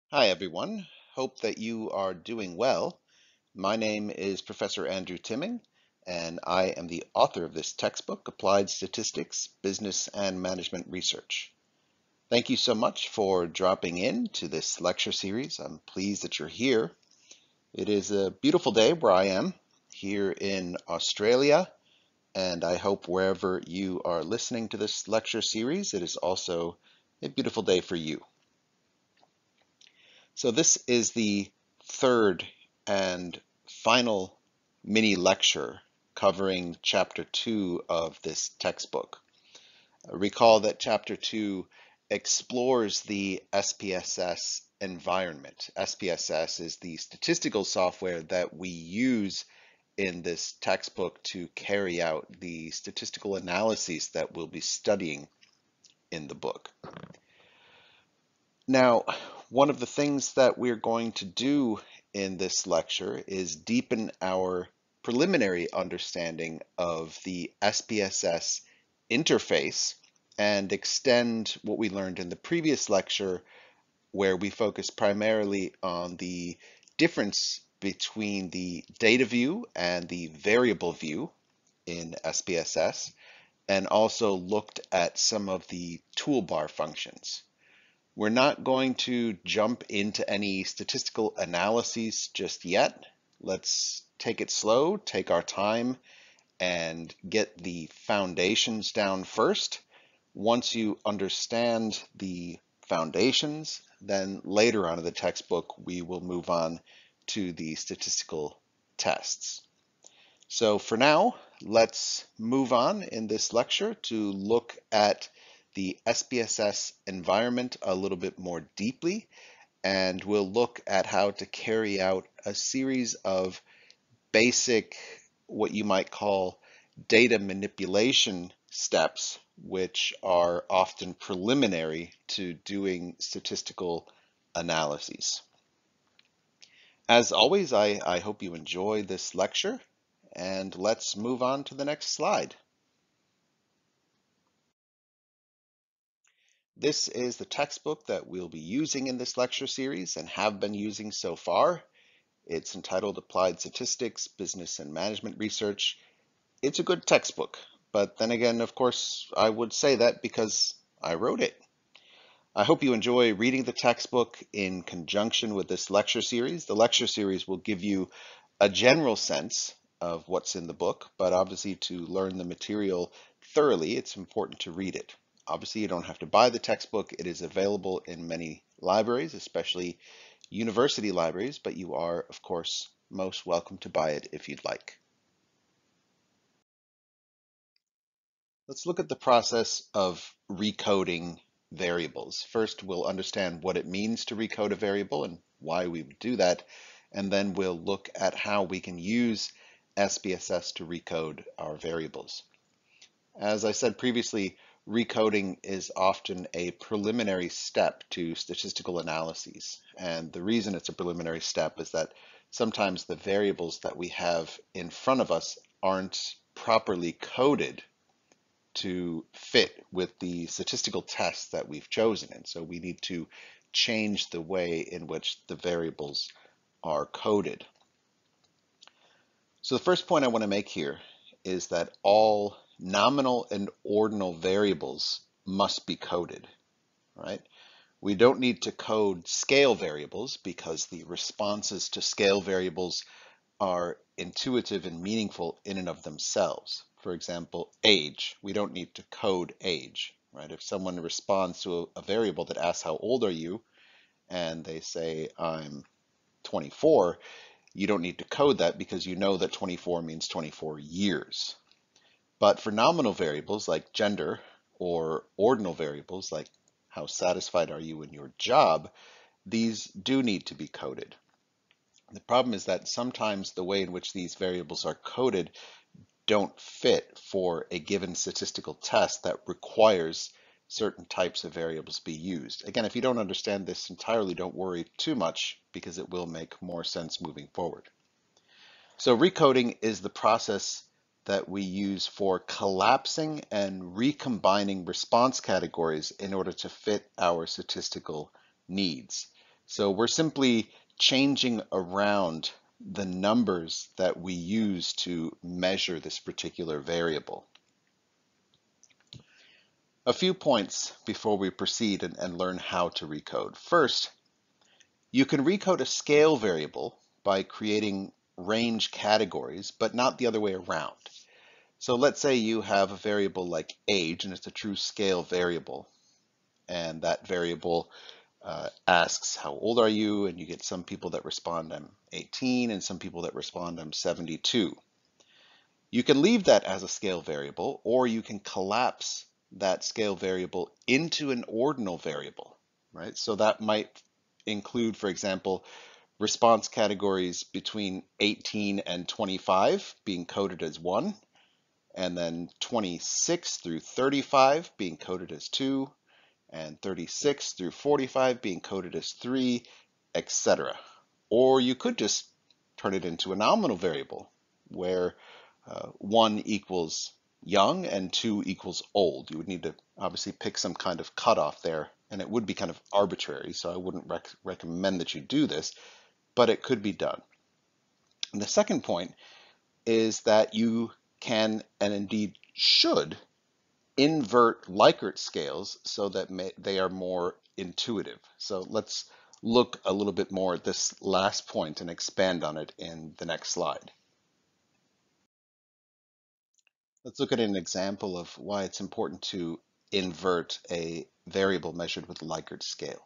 Hi, everyone. Hope that you are doing well. My name is Professor Andrew Timming, and I am the author of this textbook, Applied Statistics, Business and Management Research. Thank you so much for dropping in to this lecture series. I'm pleased that you're here. It is a beautiful day where I am, here in Australia, and I hope wherever you are listening to this lecture series, it is also a beautiful day for you. So this is the third and final mini lecture covering chapter 2 of this textbook. Recall that chapter 2 explores the SPSS environment. SPSS is the statistical software that we use in this textbook to carry out the statistical analyses that we'll be studying in the book. Now, one of the things that we're going to do in this lecture is deepen our preliminary understanding of the SPSS interface and extend what we learned in the previous lecture, where we focused primarily on the difference between the data view and the variable view in SPSS, and also looked at some of the toolbar functions. We're not going to jump into any statistical analyses just yet. Let's take it slow, take our time, and get the foundations down first. Once you understand the foundations, then later on in the textbook, we will move on to the statistical tests. So for now, let's move on in this lecture to look at the SPSS environment a little bit more deeply, and we'll look at how to carry out a series of basic, what you might call data manipulation steps, which are often preliminary to doing statistical analyses. As always, I hope you enjoy this lecture, and let's move on to the next slide. This is the textbook that we'll be using in this lecture series and have been using so far. It's entitled Applied Statistics, Business and Management Research. It's a good textbook, but then again, of course, I would say that because I wrote it. I hope you enjoy reading the textbook in conjunction with this lecture series. The lecture series will give you a general sense of what's in the book, but obviously to learn the material thoroughly, it's important to read it. Obviously, you don't have to buy the textbook. It is available in many libraries, especially university libraries, but you are, of course, most welcome to buy it if you'd like. Let's look at the process of recoding variables. First, we'll understand what it means to recode a variable and why we would do that, and then we'll look at how we can use SPSS to recode our variables. As I said previously, recoding is often a preliminary step to statistical analyses. And the reason it's a preliminary step is that sometimes the variables that we have in front of us aren't properly coded to fit with the statistical tests that we've chosen. And so we need to change the way in which the variables are coded. So the first point I want to make here is that all nominal and ordinal variables must be coded, right? We don't need to code scale variables because the responses to scale variables are intuitive and meaningful in and of themselves. For example, age. We don't need to code age, right? If someone responds to a variable that asks how old are you, and they say I'm 24, you don't need to code that because you know that 24 means 24 years. But for nominal variables like gender or ordinal variables like how satisfied are you in your job, these do need to be coded. The problem is that sometimes the way in which these variables are coded don't fit for a given statistical test that requires certain types of variables be used. Again, if you don't understand this entirely, don't worry too much because it will make more sense moving forward. So recoding is the process that we use for collapsing and recombining response categories in order to fit our statistical needs. So we're simply changing around the numbers that we use to measure this particular variable. A few points before we proceed and learn how to recode. First, you can recode a scale variable by creating range categories, but not the other way around. So let's say you have a variable like age, and it's a true scale variable, and that variable asks how old are you, and you get some people that respond I'm 18 and some people that respond I'm 72. You can leave that as a scale variable, or you can collapse that scale variable into an ordinal variable, right? So that might include, for example, response categories between 18 and 25 being coded as 1, and then 26 through 35 being coded as 2, and 36 through 45 being coded as 3, etc. Or you could just turn it into a nominal variable where 1 equals young and 2 equals old. You would need to obviously pick some kind of cutoff there, and it would be kind of arbitrary, so I wouldn't recommend that you do this, but it could be done. And the second point is that you can, and indeed should, invert Likert scales so that they are more intuitive. So let's look a little bit more at this last point and expand on it in the next slide. Let's look at an example of why it's important to invert a variable measured with the Likert scale.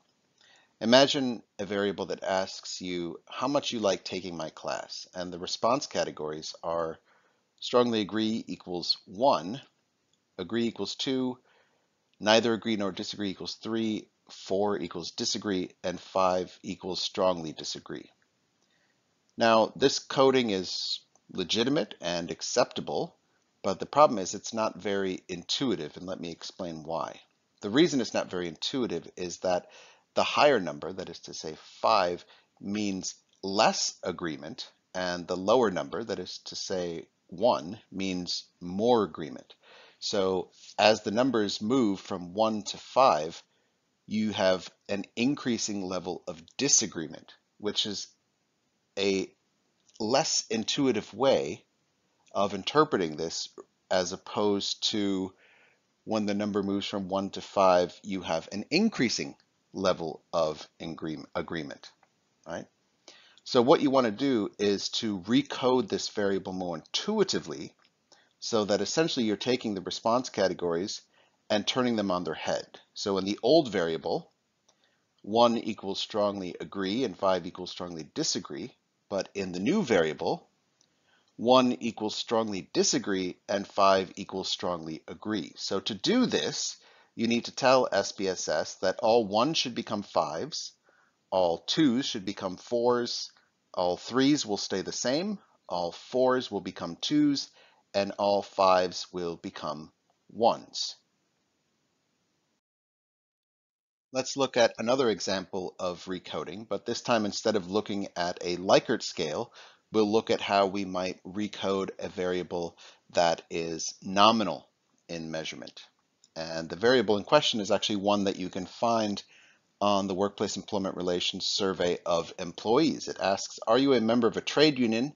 Imagine a variable that asks you how much you like taking my class, and the response categories are strongly agree equals 1, agree equals 2, neither agree nor disagree equals 3, 4 equals disagree, and 5 equals strongly disagree. Now, this coding is legitimate and acceptable, but the problem is it's not very intuitive, and let me explain why. The reason it's not very intuitive is that the higher number, that is to say 5, means less agreement, and the lower number, that is to say 1, means more agreement. So as the numbers move from 1 to 5, you have an increasing level of disagreement, which is a less intuitive way of interpreting this, as opposed to when the number moves from 1 to 5, you have an increasing level of agreement, right? So what you want to do is to recode this variable more intuitively, so that essentially you're taking the response categories and turning them on their head. So in the old variable, 1 equals strongly agree and 5 equals strongly disagree, but in the new variable, 1 equals strongly disagree and 5 equals strongly agree. So to do this, you need to tell SPSS that all 1s should become 5s, all 2s should become 4s, all 3s will stay the same, all 4s will become 2s, and all 5s will become 1s. Let's look at another example of recoding, but this time instead of looking at a Likert scale, we'll look at how we might recode a variable that is nominal in measurement. And the variable in question is actually one that you can find on the Workplace Employment Relations Survey of Employees. It asks, are you a member of a trade union?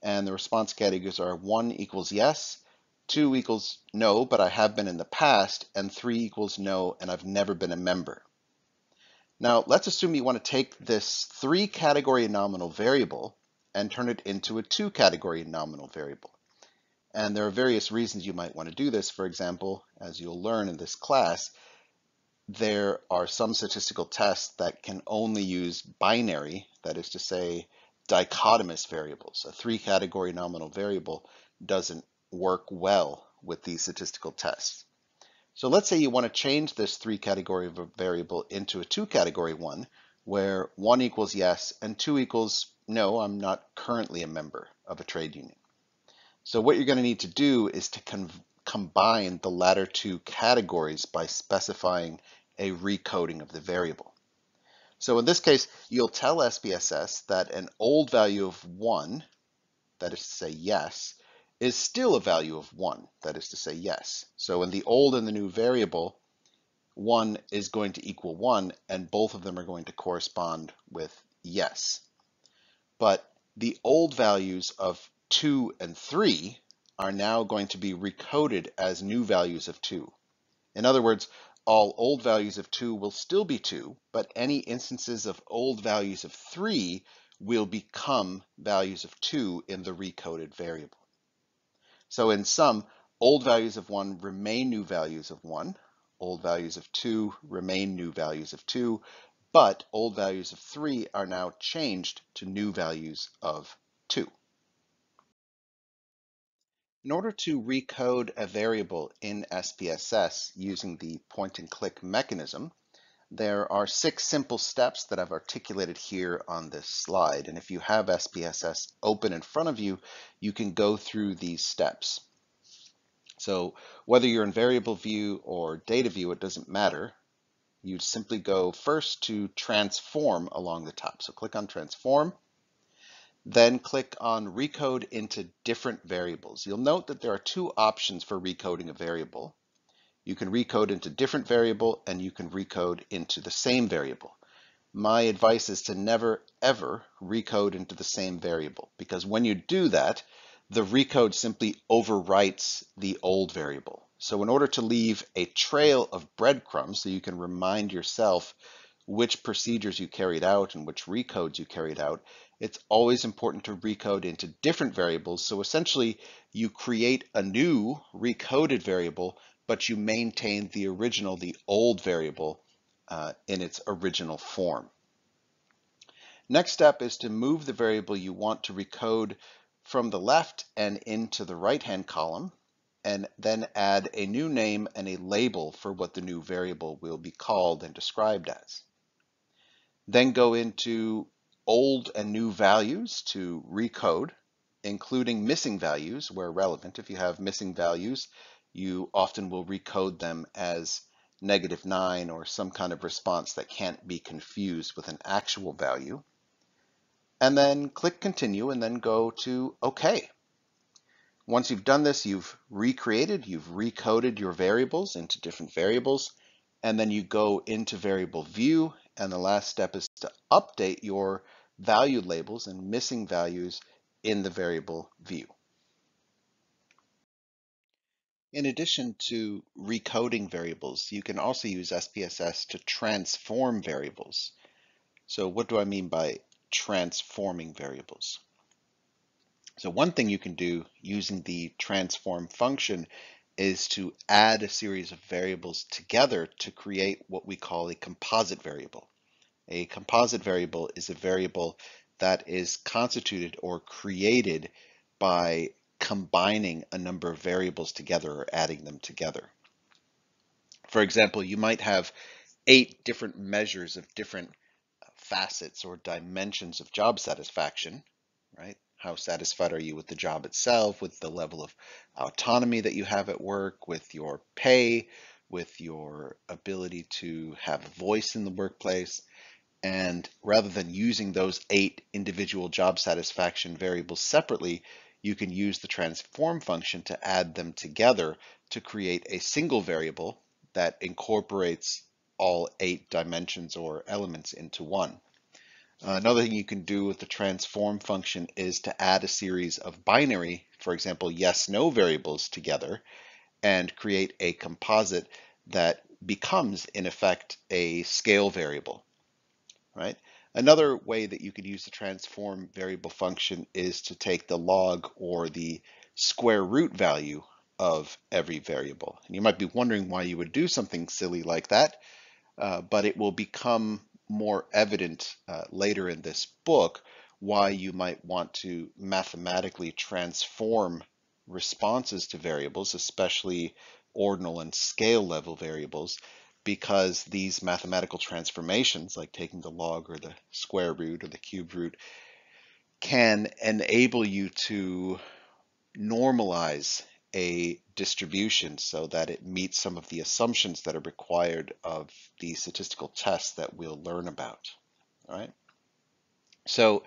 And the response categories are 1 equals yes, 2 equals no, but I have been in the past, and 3 equals no, and I've never been a member. Now, let's assume you want to take this 3-category nominal variable and turn it into a 2-category nominal variable. And there are various reasons you might want to do this. For example, as you'll learn in this class, there are some statistical tests that can only use binary, that is to say, dichotomous variables. A 3-category nominal variable doesn't work well with these statistical tests. So let's say you want to change this 3-category variable into a 2-category one, where 1 equals yes and 2 equals no, I'm not currently a member of a trade union. So what you're going to need to do is to combine the latter 2 categories by specifying a recoding of the variable. So in this case, you'll tell SPSS that an old value of 1, that is to say yes, is still a value of 1, that is to say yes. So in the old and the new variable, 1 is going to equal 1, and both of them are going to correspond with yes. But the old values of 2 and 3 are now going to be recoded as new values of 2. In other words, all old values of 2 will still be 2, but any instances of old values of 3 will become values of 2 in the recoded variable. So in sum, old values of 1 remain new values of 1, old values of 2 remain new values of 2, but old values of 3 are now changed to new values of 2. In order to recode a variable in SPSS using the point and click mechanism, there are 6 simple steps that I've articulated here on this slide. And if you have SPSS open in front of you, you can go through these steps. So whether you're in variable view or data view, it doesn't matter. You simply go first to transform along the top. So click on transform, then click on recode into different variables. You'll note that there are 2 options for recoding a variable. You can recode into different variable and you can recode into the same variable. My advice is to never ever recode into the same variable, because when you do that, the recode simply overwrites the old variable. So in order to leave a trail of breadcrumbs so you can remind yourself which procedures you carried out and which recodes you carried out, it's always important to recode into different variables. So essentially you create a new recoded variable, but you maintain the original, the old variable in its original form. Next step is to move the variable you want to recode from the left and into the right-hand column, and then add a new name and a label for what the new variable will be called and described as. Then go into old and new values to recode, including missing values where relevant. If you have missing values, you often will recode them as -9 or some kind of response that can't be confused with an actual value. And then click continue and then go to OK. Once you've done this, you've recoded your variables into different variables, and then you go into variable view, and the last step is to update your value labels and missing values in the variable view. In addition to recoding variables, you can also use SPSS to transform variables. So what do I mean by transforming variables? So one thing you can do using the transform function is to add a series of variables together to create what we call a composite variable. A composite variable is a variable that is constituted or created by combining a number of variables together or adding them together. For example, you might have 8 different measures of different facets or dimensions of job satisfaction, right? How satisfied are you with the job itself, with the level of autonomy that you have at work, with your pay, with your ability to have a voice in the workplace? And rather than using those 8 individual job satisfaction variables separately, you can use the transform function to add them together to create a single variable that incorporates all 8 dimensions or elements into one. Another thing you can do with the transform function is to add a series of binary, for example, yes/no variables together and create a composite that becomes, in effect, a scale variable, right? Another way that you could use the transform variable function is to take the log or the square root value of every variable. And you might be wondering why you would do something silly like that, but it will become more evident later in this book why you might want to mathematically transform responses to variables, especially ordinal and scale level variables, because these mathematical transformations, like taking the log or the square root or the cube root, can enable you to normalize a distribution so that it meets some of the assumptions that are required of the statistical tests that we'll learn about. All right. So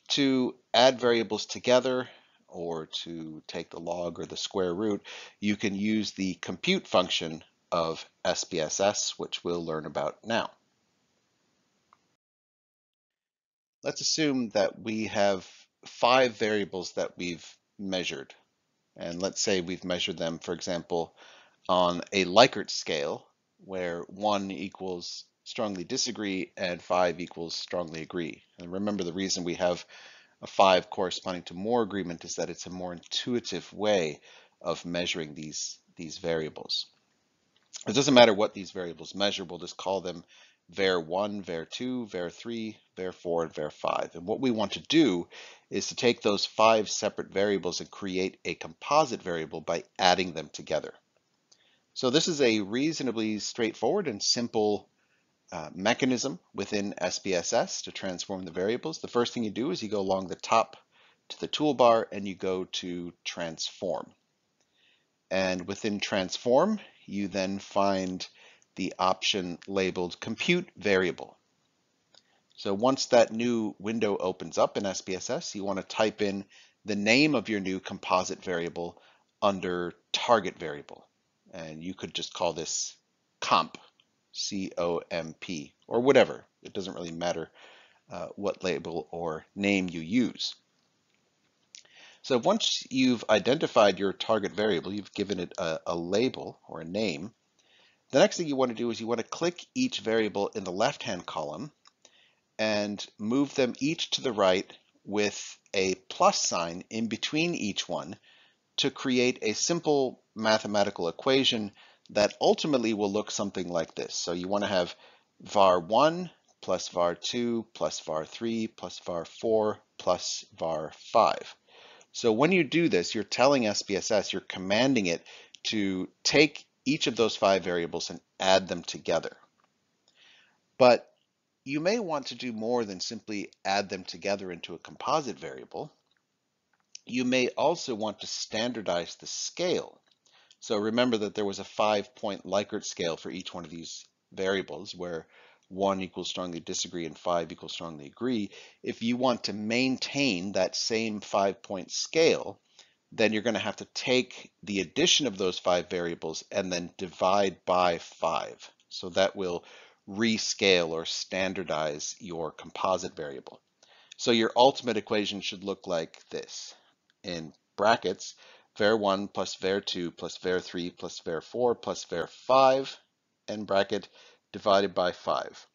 to add variables together or to take the log or the square root, you can use the compute function of SPSS, which we'll learn about now. Let's assume that we have 5 variables that we've measured. And let's say we've measured them, for example, on a Likert scale, where 1 equals strongly disagree and 5 equals strongly agree. And remember, the reason we have a 5 corresponding to more agreement is that it's a more intuitive way of measuring these variables. It doesn't matter what these variables measure, we'll just call them var1, var2, var3, var4, and var5. And what we want to do is to take those 5 separate variables and create a composite variable by adding them together. So this is a reasonably straightforward and simple mechanism within SPSS to transform the variables. The first thing you do is you go along the top to the toolbar and you go to transform. And within transform, you then find the option labeled compute variable. So once that new window opens up in SPSS, you want to type in the name of your new composite variable under target variable. And you could just call this comp, C-O-M-P, or whatever. It doesn't really matter what label or name you use. So once you've identified your target variable, you've given it a label or a name, the next thing you want to do is you want to click each variable in the left-hand column and move them each to the right with a plus sign in between each one to create a simple mathematical equation that ultimately will look something like this. So you want to have var1 plus var2 plus var3 plus var4 plus var5. So when you do this, you're telling SPSS, you're commanding it to take each of those 5 variables and add them together. But you may want to do more than simply add them together into a composite variable. You may also want to standardize the scale. So remember that there was a 5-point Likert scale for each one of these variables, where 1 equals strongly disagree and 5 equals strongly agree. If you want to maintain that same 5-point scale, then you're going to have to take the addition of those 5 variables and then divide by 5. So that will rescale or standardize your composite variable. So your ultimate equation should look like this. In brackets, var1 plus var2 plus var3 plus var4 plus var5, end bracket, divided by 5.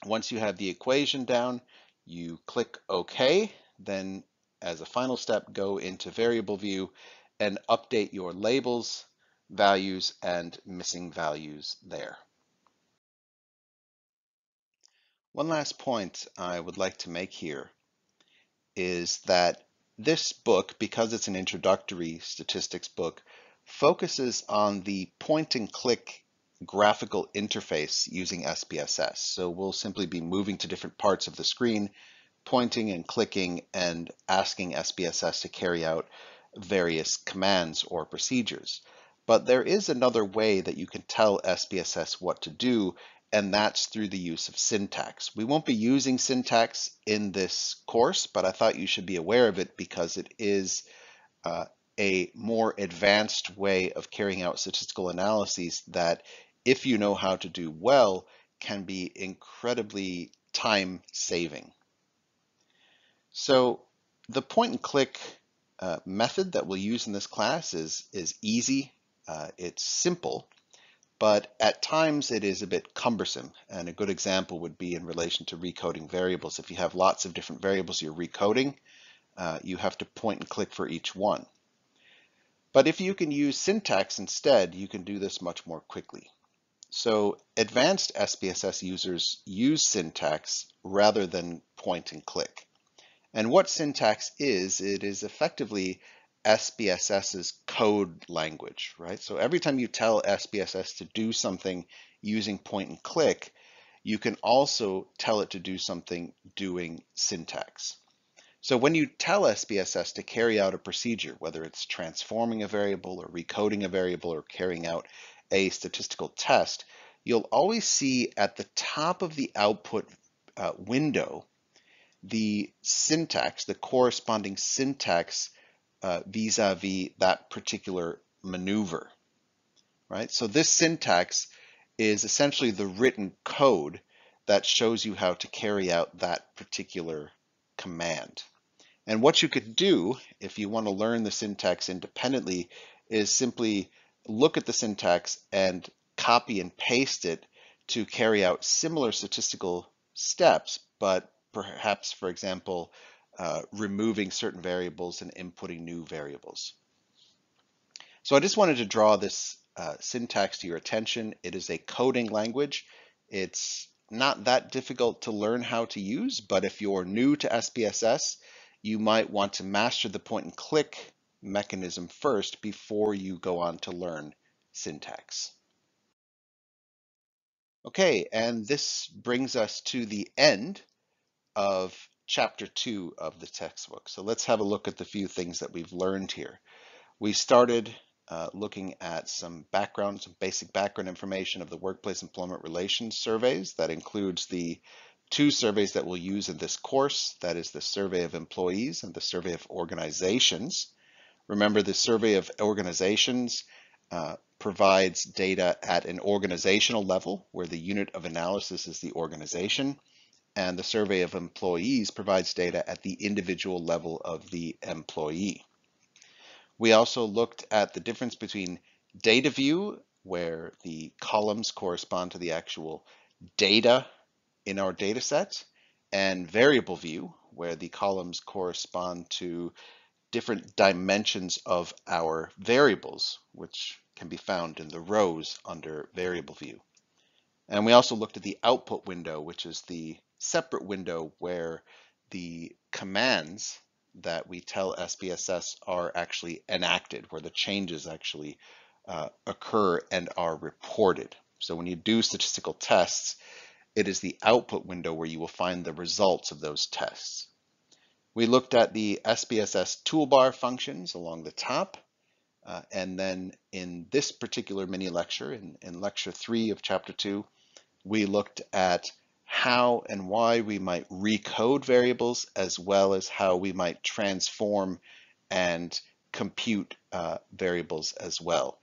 Once you have the equation down, you click OK. Then as a final step, go into variable view and update your labels, values, and missing values there. One last point I would like to make here is that this book, because it's an introductory statistics book, focuses on the point and click graphical interface using SPSS. So we'll simply be moving to different parts of the screen, pointing and clicking and asking SPSS to carry out various commands or procedures. But there is another way that you can tell SPSS what to do, and that's through the use of syntax. We won't be using syntax in this course, but I thought you should be aware of it because it is a more advanced way of carrying out statistical analyses that, if you know how to do well, can be incredibly time-saving. So the point and click method that we'll use in this class is easy, it's simple, but at times it is a bit cumbersome. And a good example would be in relation to recoding variables. If you have lots of different variables you're recoding, you have to point and click for each one. But if you can use syntax instead, you can do this much more quickly. So advanced SPSS users use syntax rather than point and click. And what syntax is, it is effectively SPSS's code language, right? So every time you tell SPSS to do something using point and click, you can also tell it to do something doing syntax. So when you tell SPSS to carry out a procedure, whether it's transforming a variable or recoding a variable or carrying out a statistical test, you'll always see at the top of the output window the syntax, the corresponding syntax vis-a-vis that particular maneuver. right? So this syntax is essentially the written code that shows you how to carry out that particular command. And what you could do if you want to learn the syntax independently is simply look at the syntax and copy and paste it to carry out similar statistical steps, but perhaps, for example, removing certain variables and inputting new variables. So I just wanted to draw this syntax to your attention. It is a coding language. It's not that difficult to learn how to use, but if you're new to SPSS, you might want to master the point and click mechanism first before you go on to learn syntax. Okay, and this brings us to the end of chapter 2 of the textbook. So let's have a look at the few things that we've learned here. We started looking at some basic background information of the Workplace Employment Relations surveys. That includes the two surveys that we'll use in this course. That is the survey of employees and the survey of organizations. Remember, the survey of organizations provides data at an organizational level, where the unit of analysis is the organization, and the survey of employees provides data at the individual level of the employee. We also looked at the difference between data view, where the columns correspond to the actual data in our data set, and variable view, where the columns correspond to different dimensions of our variables, which can be found in the rows under variable view. And we also looked at the output window, which is the separate window where the commands that we tell SPSS are actually enacted, where the changes actually occur and are reported. So when you do statistical tests, it is the output window where you will find the results of those tests. We looked at the SPSS toolbar functions along the top, and then in this particular mini lecture, in lecture 3 of chapter 2, we looked at how and why we might recode variables, as well as how we might transform and compute variables as well.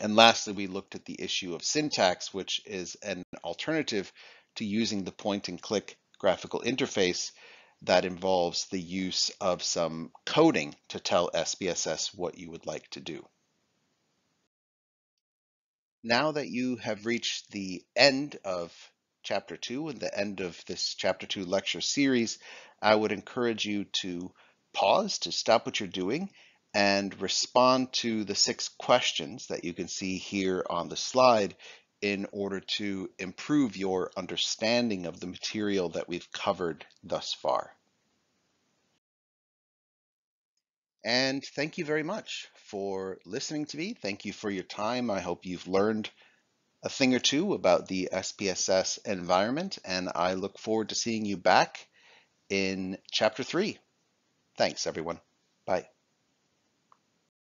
And lastly, we looked at the issue of syntax, which is an alternative to using the point and click graphical interface that involves the use of some coding to tell SPSS what you would like to do. Now that you have reached the end of chapter 2 and the end of this chapter 2 lecture series, I would encourage you to pause, to stop what you're doing, and respond to the 6 questions that you can see here on the slide in order to improve your understanding of the material that we've covered thus far. And thank you very much for listening to me. Thank you for your time. I hope you've learned a thing or two about the SPSS environment, and I look forward to seeing you back in chapter 3. Thanks, everyone. Bye.